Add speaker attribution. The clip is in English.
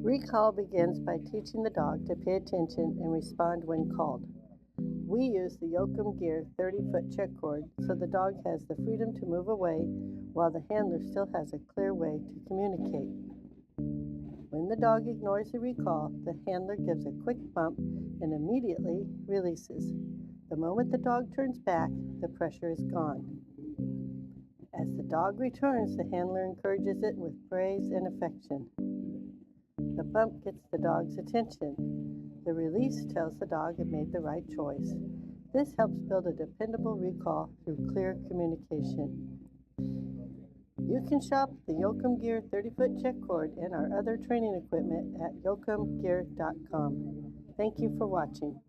Speaker 1: Recall begins by teaching the dog to pay attention and respond when called. We use the Yokum Gear 30-foot check cord so the dog has the freedom to move away while the handler still has a clear way to communicate. When the dog ignores the recall, the handler gives a quick bump and immediately releases. The moment the dog turns back, the pressure is gone. As the dog returns, the handler encourages it with praise and affection. The bump gets the dog's attention. The release tells the dog it made the right choice. This helps build a dependable recall through clear communication. You can shop the Yokum Gear 30-foot check cord and our other training equipment at yokumgear.com. Thank you for watching.